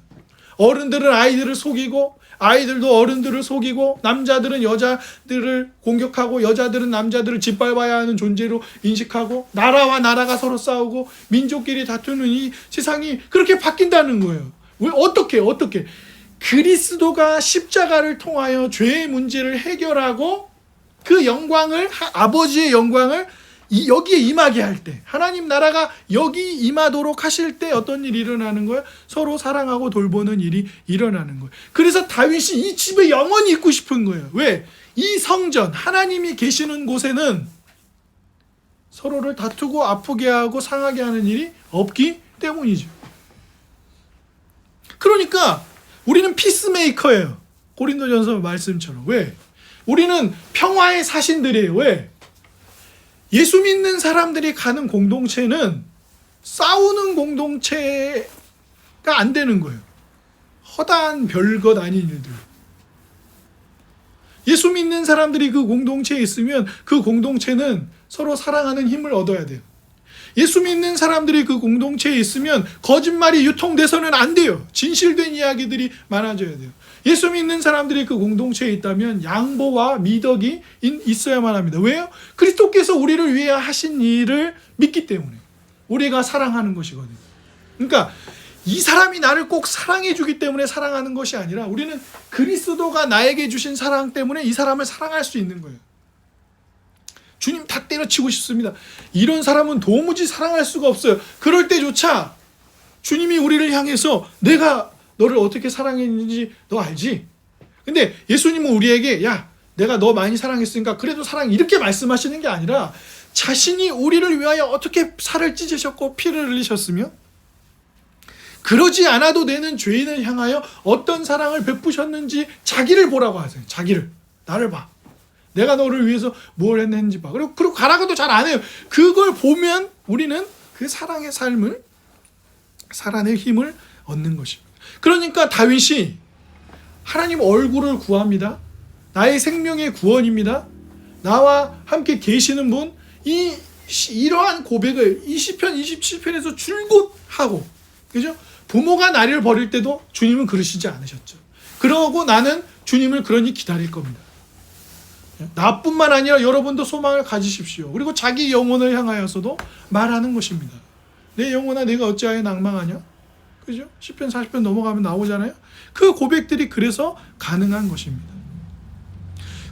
어른들은 아이들을 속이고, 아이들도 어른들을 속이고, 남자들은 여자들을 공격하고, 여자들은 남자들을 짓밟아야 하는 존재로 인식하고, 나라와 나라가 서로 싸우고 민족끼리 다투는 이 세상이 그렇게 바뀐다는 거예요. 왜? 어떻게? 그리스도가 십자가를 통하여 죄의 문제를 해결하고 그 영광을, 아버지의 영광을 여기에 임하게 할 때, 하나님 나라가 여기 임하도록 하실 때 어떤 일이 일어나는 거예요? 서로 사랑하고 돌보는 일이 일어나는 거예요. 그래서 다윗이 이 집에 영원히 있고 싶은 거예요. 왜? 이 성전, 하나님이 계시는 곳에는 서로를 다투고 아프게 하고 상하게 하는 일이 없기 때문이죠. 그러니까 우리는 피스메이커예요. 고린도전서 말씀처럼. 왜? 우리는 평화의 사신들이에요. 왜? 예수 믿는 사람들이 가는 공동체는 싸우는 공동체가 안 되는 거예요. 허다한 별것 아닌 일들. 예수 믿는 사람들이 그 공동체에 있으면 그 공동체는 서로 사랑하는 힘을 얻어야 돼요. 예수 믿는 사람들이 그 공동체에 있으면 거짓말이 유통돼서는 안 돼요. 진실된 이야기들이 많아져야 돼요. 예수 믿는 사람들이 그 공동체에 있다면 양보와 미덕이 있어야만 합니다. 왜요? 그리스도께서 우리를 위해 하신 일을 믿기 때문에. 우리가 사랑하는 것이거든요. 그러니까 이 사람이 나를 꼭 사랑해 주기 때문에 사랑하는 것이 아니라 우리는 그리스도가 나에게 주신 사랑 때문에 이 사람을 사랑할 수 있는 거예요. 주님 다 때려치고 싶습니다. 이런 사람은 도무지 사랑할 수가 없어요. 그럴 때조차 주님이 우리를 향해서 내가 너를 어떻게 사랑했는지 너 알지? 근데 예수님은 우리에게 야 내가 너 많이 사랑했으니까 그래도 사랑 이렇게 말씀하시는 게 아니라 자신이 우리를 위하여 어떻게 살을 찢으셨고 피를 흘리셨으며 그러지 않아도 되는 죄인을 향하여 어떤 사랑을 베푸셨는지 자기를 보라고 하세요. 자기를. 나를 봐. 내가 너를 위해서 뭘 했는지 봐. 그리고 가라고도 잘 안 해요. 그걸 보면 우리는 그 사랑의 삶을 살아낼 힘을 얻는 것입니다. 그러니까 다윗이 하나님 얼굴을 구합니다. 나의 생명의 구원입니다. 나와 함께 계시는 분 이러한 고백을 이 시편 27편에서 줄곧 하고 그죠? 부모가 나를 버릴 때도 주님은 그러시지 않으셨죠. 그러고 나는 주님을 그러니 기다릴 겁니다. 나뿐만 아니라 여러분도 소망을 가지십시오. 그리고 자기 영혼을 향하여서도 말하는 것입니다. 내 영혼아 내가 어찌하여 낭망하냐? 그죠? 시편 40편 넘어가면 나오잖아요. 그 고백들이 그래서 가능한 것입니다.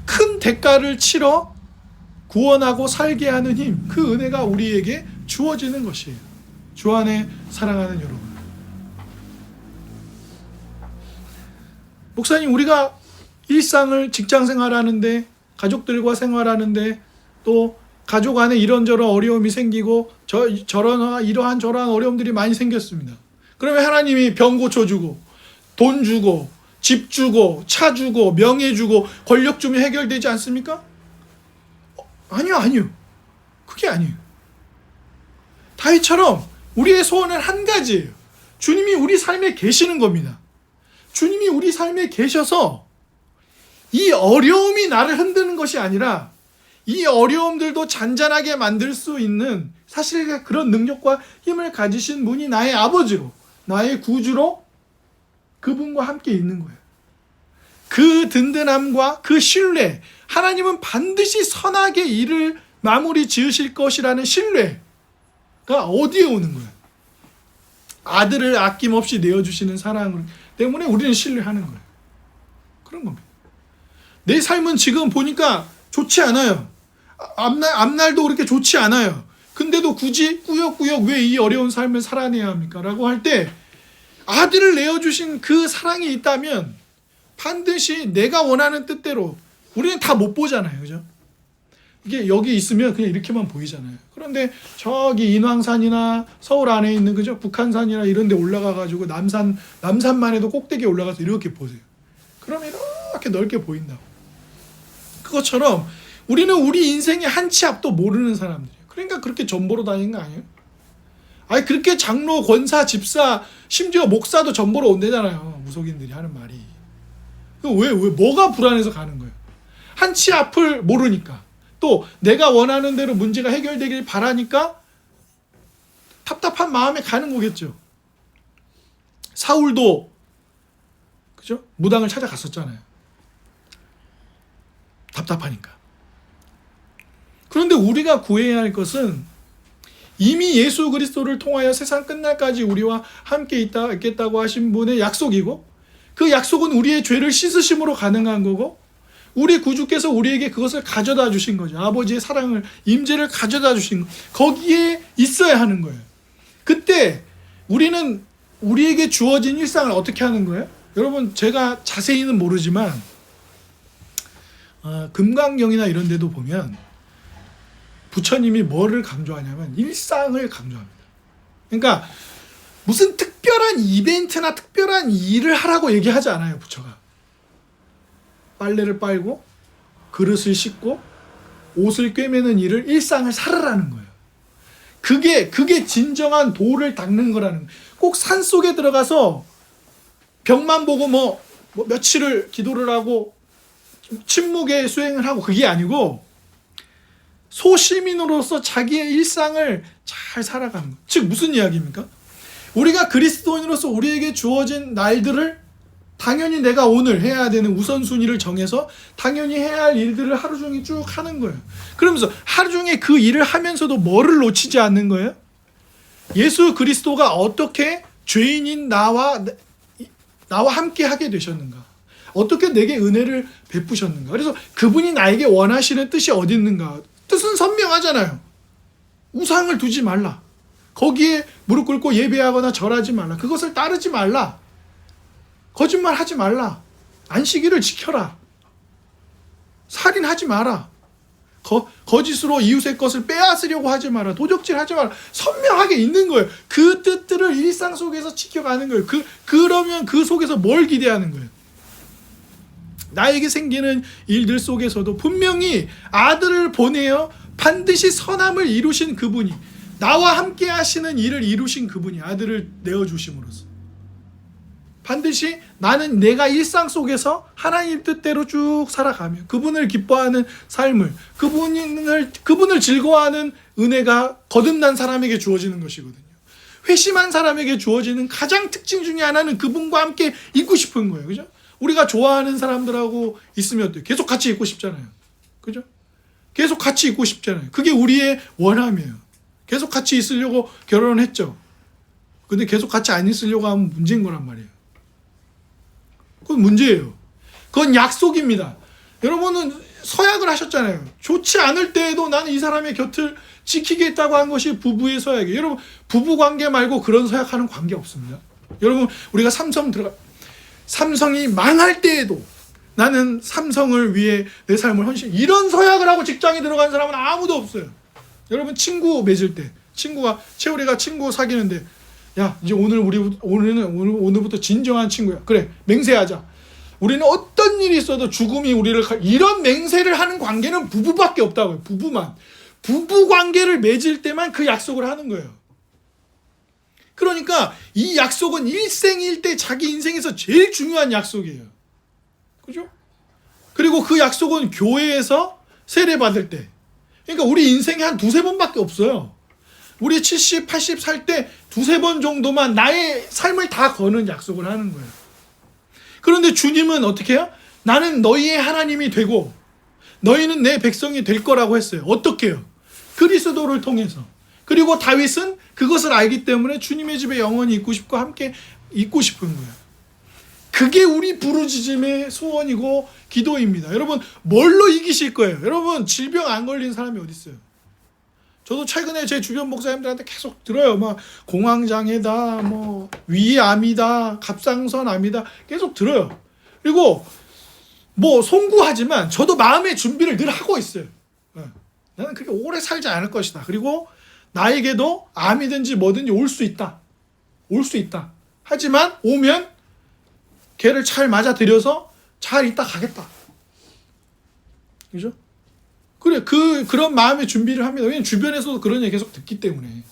큰 대가를 치러 구원하고 살게 하는 힘, 그 은혜가 우리에게 주어지는 것이에요. 주 안에 사랑하는 여러분. 목사님, 우리가 일상을 직장 생활하는데 가족들과 생활하는데 또 가족 안에 이런저런 어려움이 생기고 이러한 저러한 어려움들이 많이 생겼습니다. 그러면 하나님이 병 고쳐주고 돈 주고 집 주고 차 주고 명예 주고 권력 주면 해결되지 않습니까? 아니요. 그게 아니에요. 다윗처럼 우리의 소원은 한 가지예요. 주님이 우리 삶에 계시는 겁니다. 주님이 우리 삶에 계셔서 이 어려움이 나를 흔드는 것이 아니라 이 어려움들도 잔잔하게 만들 수 있는 사실 그런 능력과 힘을 가지신 분이 나의 아버지로 나의 구주로 그분과 함께 있는 거예요. 그 든든함과 그 신뢰, 하나님은 반드시 선하게 일을 마무리 지으실 것이라는 신뢰가 어디에 오는 거예요? 아들을 아낌없이 내어주시는 사랑 때문에 우리는 신뢰하는 거예요. 그런 겁니다. 내 삶은 지금 보니까 좋지 않아요. 앞날도 그렇게 좋지 않아요. 근데도 굳이 꾸역꾸역 왜 이 어려운 삶을 살아내야 합니까? 라고 할 때 아들을 내어주신 그 사랑이 있다면 반드시 내가 원하는 뜻대로 우리는 다 못 보잖아요. 그죠? 이게 여기 있으면 그냥 이렇게만 보이잖아요. 그런데 저기 인왕산이나 서울 안에 있는 그죠? 북한산이나 이런 데 올라가가지고 남산만 해도 꼭대기에 올라가서 이렇게 보세요. 그러면 이렇게 넓게 보인다고. 그것처럼 우리는 우리 인생의 한 치 앞도 모르는 사람들이에요. 그러니까 그렇게 전보로 다니는 거 아니에요? 아니 그렇게 장로, 권사, 집사, 심지어 목사도 전보로 온대잖아요. 무속인들이 하는 말이. 왜 뭐가 불안해서 가는 거예요? 한 치 앞을 모르니까. 또 내가 원하는 대로 문제가 해결되길 바라니까 답답한 마음에 가는 거겠죠. 사울도 그죠? 무당을 찾아갔었잖아요. 답답하니까. 그런데 우리가 구해야 할 것은 이미 예수 그리스도를 통하여 세상 끝날까지 우리와 함께 있겠다고 하신 분의 약속이고 그 약속은 우리의 죄를 씻으심으로 가능한 거고 우리 구주께서 우리에게 그것을 가져다 주신 거죠. 아버지의 사랑을, 임재를 가져다 주신 거. 거기에 있어야 하는 거예요. 그때 우리는 우리에게 주어진 일상을 어떻게 하는 거예요? 여러분 제가 자세히는 모르지만 금강경이나 이런 데도 보면 부처님이 뭐를 강조하냐면 일상을 강조합니다. 그러니까 무슨 특별한 이벤트나 특별한 일을 하라고 얘기하지 않아요. 부처가. 빨래를 빨고 그릇을 씻고 옷을 꿰매는 일을 일상을 살으라는 거예요. 그게 진정한 도를 닦는 거라는 거예요. 꼭 산 속에 들어가서 벽만 보고 뭐 며칠을 기도를 하고 침묵의 수행을 하고 그게 아니고 소시민으로서 자기의 일상을 잘 살아가는 거예요. 즉 무슨 이야기입니까? 우리가 그리스도인으로서 우리에게 주어진 날들을 당연히 내가 오늘 해야 되는 우선순위를 정해서 당연히 해야 할 일들을 하루 종일 쭉 하는 거예요. 그러면서 하루 종일 그 일을 하면서도 뭐를 놓치지 않는 거예요? 예수 그리스도가 어떻게 죄인인 나와 함께 하게 되셨는가? 어떻게 내게 은혜를 베푸셨는가? 그래서 그분이 나에게 원하시는 뜻이 어디 있는가? 뜻은 선명하잖아요. 우상을 두지 말라. 거기에 무릎 꿇고 예배하거나 절하지 말라. 그것을 따르지 말라. 거짓말하지 말라. 안식일을 지켜라. 살인하지 마라. 거짓으로 이웃의 것을 빼앗으려고 하지 마라. 도적질하지 마라. 선명하게 있는 거예요. 그 뜻들을 일상 속에서 지켜가는 거예요. 그러면 그 속에서 뭘 기대하는 거예요? 나에게 생기는 일들 속에서도 분명히 아들을 보내어 반드시 선함을 이루신 그분이, 나와 함께 하시는 일을 이루신 그분이 아들을 내어주심으로써 반드시 나는 내가 일상 속에서 하나님 뜻대로 쭉 살아가며 그분을 기뻐하는 삶을, 그분을 즐거워하는 은혜가 거듭난 사람에게 주어지는 것이거든요. 회심한 사람에게 주어지는 가장 특징 중에 하나는 그분과 함께 있고 싶은 거예요. 그죠? 우리가 좋아하는 사람들하고 있으면 계속 같이 있고 싶잖아요. 그죠? 계속 같이 있고 싶잖아요. 그게 우리의 원함이에요. 계속 같이 있으려고 결혼을 했죠. 근데 계속 같이 안 있으려고 하면 문제인 거란 말이에요. 그건 문제예요. 그건 약속입니다. 여러분은 서약을 하셨잖아요. 좋지 않을 때에도 나는 이 사람의 곁을 지키겠다고 한 것이 부부의 서약이에요. 여러분, 부부 관계 말고 그런 서약하는 관계 없습니다. 여러분, 우리가 삼성이 망할 때에도 나는 삼성을 위해 내 삶을 헌신, 이런 서약을 하고 직장에 들어간 사람은 아무도 없어요. 여러분, 친구 맺을 때 채우리가 친구 사귀는데, 야, 이제 오늘부터 진정한 친구야. 그래, 맹세하자. 우리는 어떤 일이 있어도 죽음이 우리를 이런 맹세를 하는 관계는 부부밖에 없다고요. 부부만. 부부 관계를 맺을 때만 그 약속을 하는 거예요. 그러니까 이 약속은 일생일대 자기 인생에서 제일 중요한 약속이에요. 그죠? 그리고 그 약속은 교회에서 세례받을 때. 그러니까 우리 인생에 한 두세 번밖에 없어요. 우리 70, 80 살 때 두세 번 정도만 나의 삶을 다 거는 약속을 하는 거예요. 그런데 주님은 어떻게 해요? 나는 너희의 하나님이 되고 너희는 내 백성이 될 거라고 했어요. 어떻게 해요? 그리스도를 통해서. 그리고 다윗은 그것을 알기 때문에 주님의 집에 영원히 있고 싶고 함께 있고 싶은 거예요. 그게 우리 부르짖음의 소원이고 기도입니다. 여러분, 뭘로 이기실 거예요? 여러분, 질병 안 걸린 사람이 어디 있어요? 저도 최근에 제 주변 목사님들한테 계속 들어요. 막 공황장애다, 뭐 위암이다, 갑상선암이다, 계속 들어요. 그리고 뭐 송구하지만 저도 마음의 준비를 늘 하고 있어요. 나는 그렇게 오래 살지 않을 것이다. 그리고 나에게도 암이든지 뭐든지 올 수 있다. 올 수 있다. 하지만 오면 걔를 잘 맞아들여서 잘 있다 가겠다. 그죠? 그래, 그런 마음의 준비를 합니다. 왜냐면 주변에서도 그런 얘기 계속 듣기 때문에.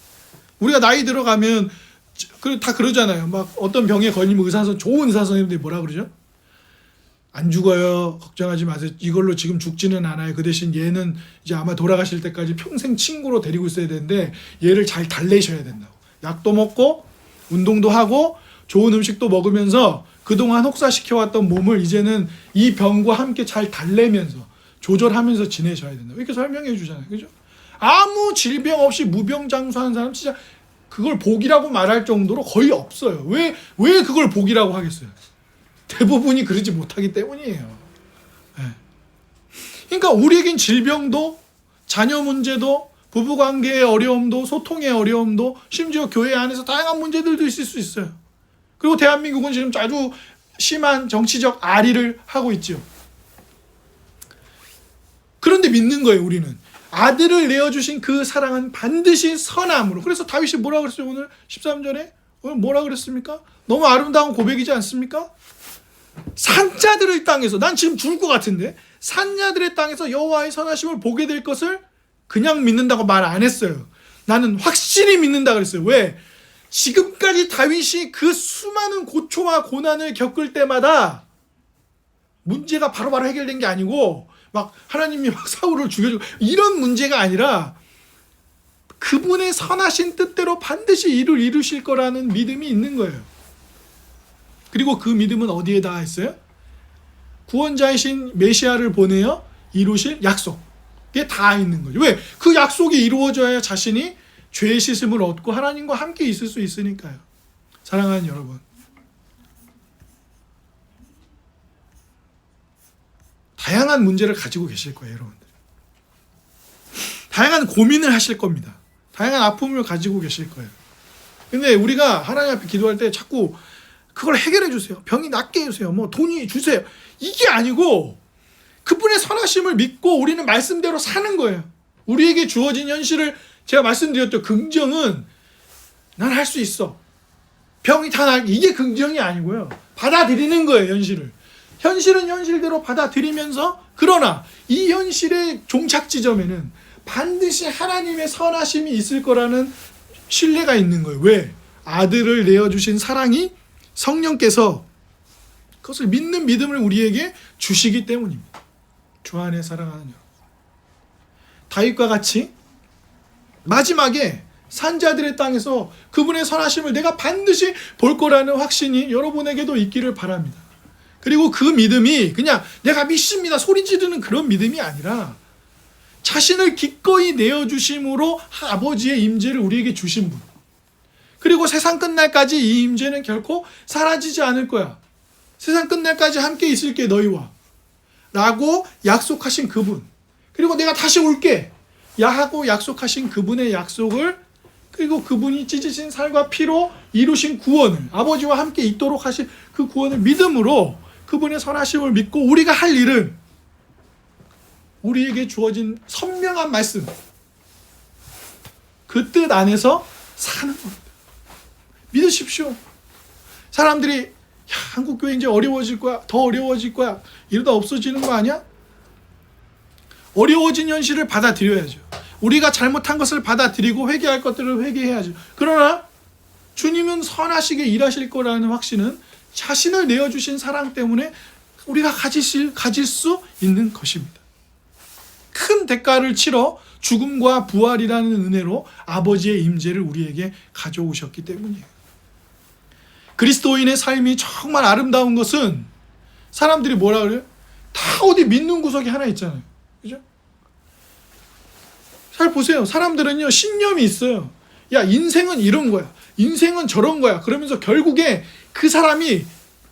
우리가 나이 들어가면 다 그러잖아요. 막 어떤 병에 걸리면 좋은 의사 선생님들이 뭐라 그러죠? 안 죽어요. 걱정하지 마세요. 이걸로 지금 죽지는 않아요. 그 대신 얘는 이제 아마 돌아가실 때까지 평생 친구로 데리고 있어야 되는데 얘를 잘 달래셔야 된다고. 약도 먹고 운동도 하고 좋은 음식도 먹으면서 그동안 혹사시켜왔던 몸을 이제는 이 병과 함께 잘 달래면서 조절하면서 지내셔야 된다. 이렇게 설명해 주잖아요. 그죠? 아무 질병 없이 무병장수하는 사람 진짜 그걸 복이라고 말할 정도로 거의 없어요. 왜 그걸 복이라고 하겠어요? 대부분이 그러지 못하기 때문이에요. 네. 그러니까 우리에겐 질병도, 자녀 문제도, 부부관계의 어려움도, 소통의 어려움도, 심지어 교회 안에서 다양한 문제들도 있을 수 있어요. 그리고 대한민국은 지금 아주 심한 정치적 알이를 하고 있죠. 그런데 믿는 거예요, 우리는. 아들을 내어주신 그 사랑은 반드시 선함으로. 그래서 다윗이 뭐라 그랬어요, 오늘 13절에? 오늘 뭐라 그랬습니까? 너무 아름다운 고백이지 않습니까? 산자들의 땅에서, 난 지금 죽을 것 같은데, 산자들의 땅에서 여호와의 선하심을 보게 될 것을 그냥 믿는다고 말 안 했어요. 나는 확실히 믿는다 그랬어요. 왜? 지금까지 다윗이 그 수많은 고초와 고난을 겪을 때마다 문제가 바로바로 해결된 게 아니고 막 하나님이 막 사울을 죽여주고 이런 문제가 아니라 그분의 선하신 뜻대로 반드시 일을 이루실 거라는 믿음이 있는 거예요. 그리고 그 믿음은 어디에 닿아 있어요? 구원자이신 메시아를 보내어 이루실 약속에 닿아 있는 거죠. 왜? 그 약속이 이루어져야 자신이 죄의 씻음을 얻고 하나님과 함께 있을 수 있으니까요. 사랑하는 여러분, 다양한 문제를 가지고 계실 거예요, 여러분들. 다양한 고민을 하실 겁니다. 다양한 아픔을 가지고 계실 거예요. 근데 우리가 하나님 앞에 기도할 때 자꾸 그걸 해결해 주세요. 병이 낫게 해주세요. 뭐 돈이 주세요. 이게 아니고 그분의 선하심을 믿고 우리는 말씀대로 사는 거예요. 우리에게 주어진 현실을 제가 말씀드렸죠. 긍정은 난 할 수 있어. 병이 다 나. 이게 긍정이 아니고요. 받아들이는 거예요, 현실을. 현실은 현실대로 받아들이면서 그러나 이 현실의 종착 지점에는 반드시 하나님의 선하심이 있을 거라는 신뢰가 있는 거예요. 왜? 아들을 내어주신 사랑이 성령께서 그것을 믿는 믿음을 우리에게 주시기 때문입니다. 주 안에 사랑하는 여러분, 다윗과 같이 마지막에 산자들의 땅에서 그분의 선하심을 내가 반드시 볼 거라는 확신이 여러분에게도 있기를 바랍니다. 그리고 그 믿음이 그냥 내가 믿습니다 소리 지르는 그런 믿음이 아니라 자신을 기꺼이 내어주심으로 아버지의 임재를 우리에게 주신 분, 그리고 세상 끝날까지 이 임재는 결코 사라지지 않을 거야, 세상 끝날까지 함께 있을게 너희와 라고 약속하신 그분, 그리고 내가 다시 올게 하고 약속하신 그분의 약속을, 그리고 그분이 찢으신 살과 피로 이루신 구원을, 아버지와 함께 있도록 하신 그 구원을 믿음으로 그분의 선하심을 믿고 우리가 할 일은 우리에게 주어진 선명한 말씀, 그 뜻 안에서 사는 겁니다. 믿으십시오. 사람들이 야, 한국교회 이제 어려워질 거야, 더 어려워질 거야, 이러다 없어지는 거 아니야? 어려워진 현실을 받아들여야죠. 우리가 잘못한 것을 받아들이고 회개할 것들을 회개해야죠. 그러나 주님은 선하시게 일하실 거라는 확신은 자신을 내어주신 사랑 때문에 우리가 가질 수 있는 것입니다. 큰 대가를 치러 죽음과 부활이라는 은혜로 아버지의 임재를 우리에게 가져오셨기 때문이에요. 그리스도인의 삶이 정말 아름다운 것은 사람들이 뭐라 그래요? 다 어디 믿는 구석이 하나 있잖아요. 그죠? 잘 보세요. 사람들은요, 신념이 있어요. 야, 인생은 이런 거야. 인생은 저런 거야. 그러면서 결국에 그 사람이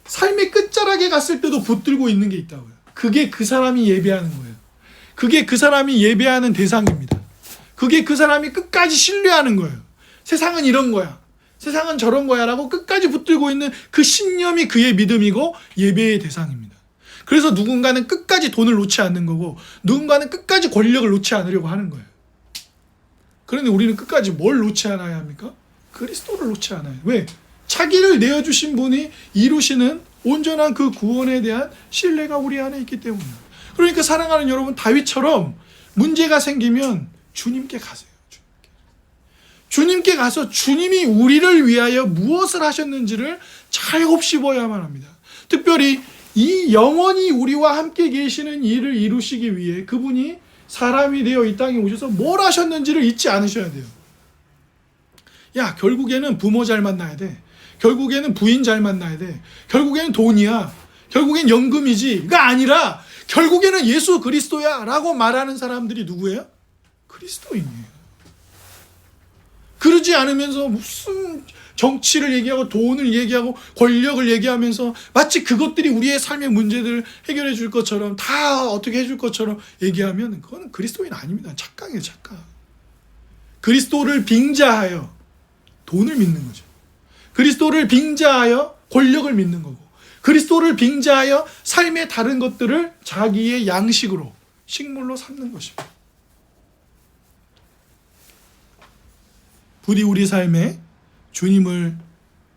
삶의 끝자락에 갔을 때도 붙들고 있는 게 있다고요. 그게 그 사람이 예배하는 거예요. 그게 그 사람이 예배하는 대상입니다. 그게 그 사람이 끝까지 신뢰하는 거예요. 세상은 이런 거야. 세상은 저런 거야 라고 끝까지 붙들고 있는 그 신념이 그의 믿음이고 예배의 대상입니다. 그래서 누군가는 끝까지 돈을 놓지 않는 거고 누군가는 끝까지 권력을 놓지 않으려고 하는 거예요. 그런데 우리는 끝까지 뭘 놓지 않아야 합니까? 그리스도를 놓지 않아요. 왜? 자기를 내어주신 분이 이루시는 온전한 그 구원에 대한 신뢰가 우리 안에 있기 때문이에요. 그러니까 사랑하는 여러분, 다윗처럼 문제가 생기면 주님께 가세요. 주님께 가서 주님이 우리를 위하여 무엇을 하셨는지를 잘 곱씹어야만 합니다. 특별히 이 영원히 우리와 함께 계시는 일을 이루시기 위해 그분이 사람이 되어 이 땅에 오셔서 뭘 하셨는지를 잊지 않으셔야 돼요. 야, 결국에는 부모 잘 만나야 돼. 결국에는 부인 잘 만나야 돼. 결국에는 돈이야. 결국엔 연금이지가 아니라 결국에는 예수 그리스도야 라고 말하는 사람들이 누구예요? 그리스도인이에요. 그러지 않으면서 무슨 정치를 얘기하고 돈을 얘기하고 권력을 얘기하면서 마치 그것들이 우리의 삶의 문제들을 해결해 줄 것처럼 다 어떻게 해줄 것처럼 얘기하면 그거는 그리스도인 아닙니다. 착각이에요, 착각. 그리스도를 빙자하여 돈을 믿는 거죠. 그리스도를 빙자하여 권력을 믿는 거고, 그리스도를 빙자하여 삶의 다른 것들을 자기의 양식으로, 식물로 삼는 것입니다. 부디 우리 삶에 주님을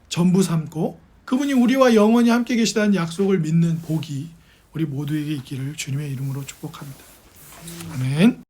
전부 삼고 그분이 우리와 영원히 함께 계시다는 약속을 믿는 복이 우리 모두에게 있기를 주님의 이름으로 축복합니다. 아멘.